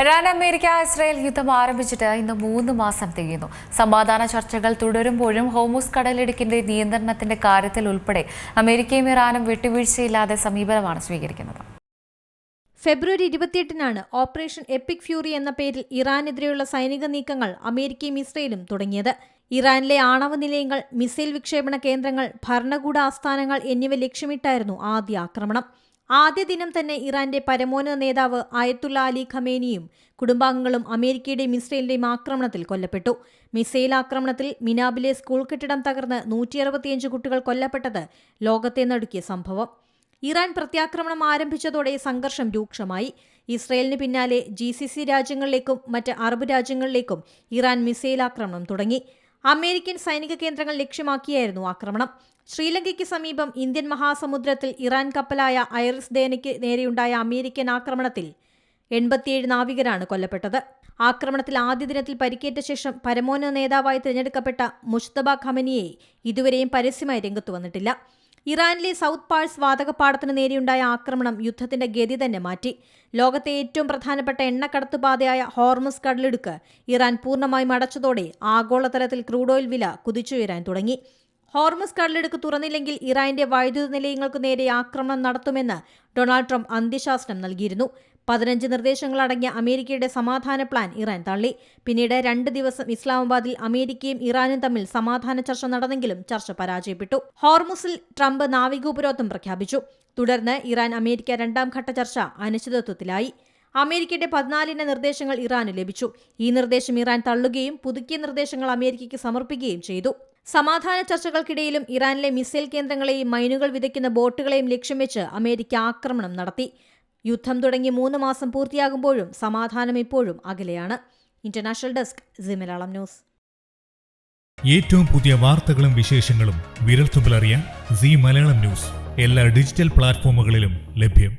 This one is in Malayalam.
ഇറാൻ അമേരിക്ക ഇസ്രായേൽ യുദ്ധം ആരംഭിച്ചിട്ട് ഇന്ന് 3 മാസം തികയുന്നു. സമാധാന ചർച്ചകൾ തുടരുമ്പോഴും ഹോർമുസ് കടലിടുക്കിന്റെ നിയന്ത്രണത്തിന്റെ കാര്യത്തിൽ ഉൾപ്പെടെ അമേരിക്കയും ഇറാനും വിട്ടുവീഴ്ചയില്ലാതെ സമീപനമാണ് സ്വീകരിക്കുന്നത്. ഫെബ്രുവരി 28-നാണ് ഓപ്പറേഷൻ എപ്പിക് ഫ്യൂറി എന്ന പേരിൽ ഇറാനെതിരെയുള്ള സൈനിക നീക്കങ്ങൾ അമേരിക്കയും ഇസ്രയേലും തുടങ്ങിയത്. ഇറാനിലെ ആണവ നിലയങ്ങൾ, മിസൈൽ വിക്ഷേപണ കേന്ദ്രങ്ങൾ, ഭരണകൂട ആസ്ഥാനങ്ങൾ എന്നിവ ലക്ഷ്യമിട്ടായിരുന്നു ആദ്യ ആക്രമണം. ആദ്യ ദിനം തന്നെ ഇറാന്റെ പരമോന്നത നേതാവ് അയത്തുള്ള അലി ഖമേനിയും കുടുംബാംഗങ്ങളും അമേരിക്കയുടെയും ഇസ്രയേലിന്റെയും ആക്രമണത്തിൽ കൊല്ലപ്പെട്ടു. മിസൈൽ ആക്രമണത്തിൽ മിനാബിലെ സ്കൂൾ കെട്ടിടം തകർന്ന് 165 കുട്ടികൾ കൊല്ലപ്പെട്ടത് ലോകത്തെ നടുക്കിയ സംഭവം. ഇറാൻ പ്രത്യാക്രമണം ആരംഭിച്ചതോടെ സംഘർഷം രൂക്ഷമായി. ഇസ്രയേലിന് പിന്നാലെ GCC രാജ്യങ്ങളിലേക്കും മറ്റ് അറബ് രാജ്യങ്ങളിലേക്കും ഇറാൻ മിസൈൽ ആക്രമണം തുടങ്ങി. അമേരിക്കൻ സൈനിക കേന്ദ്രങ്ങൾ ലക്ഷ്യമാക്കിയായിരുന്നു ആക്രമണം. ശ്രീലങ്കയ്ക്ക് സമീപം ഇന്ത്യൻ മഹാസമുദ്രത്തിൽ ഇറാൻ കപ്പലായ ഐറിസ് ഡേനയ്ക്ക് നേരെയുണ്ടായ അമേരിക്കൻ ആക്രമണത്തിൽ 87 നാവികരാണ് കൊല്ലപ്പെട്ടത്. ആക്രമണത്തിൽ ആദ്യ ദിനത്തിൽ പരിക്കേറ്റ ശേഷം പരമോന്നത നേതാവായി തിരഞ്ഞെടുക്കപ്പെട്ട മുജ്തബ ഖമനിയെ ഇതുവരെയും പരസ്യമായി രംഗത്തു വന്നിട്ടില്ല. ഇറാനിലെ സൗത്ത് പാഴ്സ് വാതകപ്പാടത്തിന് നേരെയുണ്ടായ ആക്രമണം യുദ്ധത്തിന്റെ ഗതി തന്നെ മാറ്റി. ലോകത്തെ ഏറ്റവും പ്രധാനപ്പെട്ട എണ്ണക്കടത്തുപാതയായ ഹോർമുസ് കടലിടുക്ക് ഇറാൻ പൂർണ്ണമായും അടച്ചതോടെ ആഗോളതലത്തിൽ ക്രൂഡ് ഓയിൽ വില കുതിച്ചുയരാൻ തുടങ്ങി. ഹോർമുസ് കടലിടുക്ക് തുറന്നില്ലെങ്കിൽ ഇറാന്റെ വൈദ്യുത നിലയങ്ങൾക്ക് നേരെ ആക്രമണം നടത്തുമെന്ന് ഡൊണാൾഡ് ട്രംപ് അന്ത്യശാസനം നൽകിയിരുന്നു. 15 നിർദ്ദേശങ്ങളടങ്ങിയ അമേരിക്കയുടെ സമാധാന പ്ലാൻ ഇറാൻ തള്ളി. പിന്നീട് 2 ദിവസം ഇസ്ലാമാബാദിൽ അമേരിക്കയും ഇറാനും തമ്മിൽ സമാധാന ചർച്ച നടന്നെങ്കിലും ചർച്ച പരാജയപ്പെട്ടു. ഹോർമുസിൽ ട്രംപ് നാവിക ഉപരോധം പ്രഖ്യാപിച്ചു. തുടർന്ന് ഇറാൻ അമേരിക്ക രണ്ടാം ഘട്ട ചർച്ച അനിശ്ചിതത്വത്തിലായി. അമേരിക്കയുടെ 14 നിർദ്ദേശങ്ങൾ ഇറാന് ലഭിച്ചു. ഈ നിർദ്ദേശം ഇറാൻ തള്ളുകയും പുതുക്കിയ നിർദ്ദേശങ്ങൾ അമേരിക്കയ്ക്ക് സമർപ്പിക്കുകയും ചെയ്തു. സമാധാന ചർച്ചകൾക്കിടയിലും ഇറാനിലെ മിസൈൽ കേന്ദ്രങ്ങളെയും മൈനുകൾ വിതയ്ക്കുന്ന ബോട്ടുകളെയും ലക്ഷ്യം വെച്ച് അമേരിക്ക ആക്രമണം നടത്തി. യുദ്ധം തുടങ്ങി 3 മാസം പൂർത്തിയാകുമ്പോഴും സമാധാനം ഇപ്പോഴും അകലെയാണ്. International desk C Malayalam news. ഏറ്റവും പുതിയ വാർത്തകളും വിശേഷങ്ങളും വിരൽത്തുമ്പിലറിയാൻ സി മലയാളം ന്യൂസ് എല്ലാ ഡിജിറ്റൽ പ്ലാറ്റ്ഫോമുകളിലും ലഭ്യം.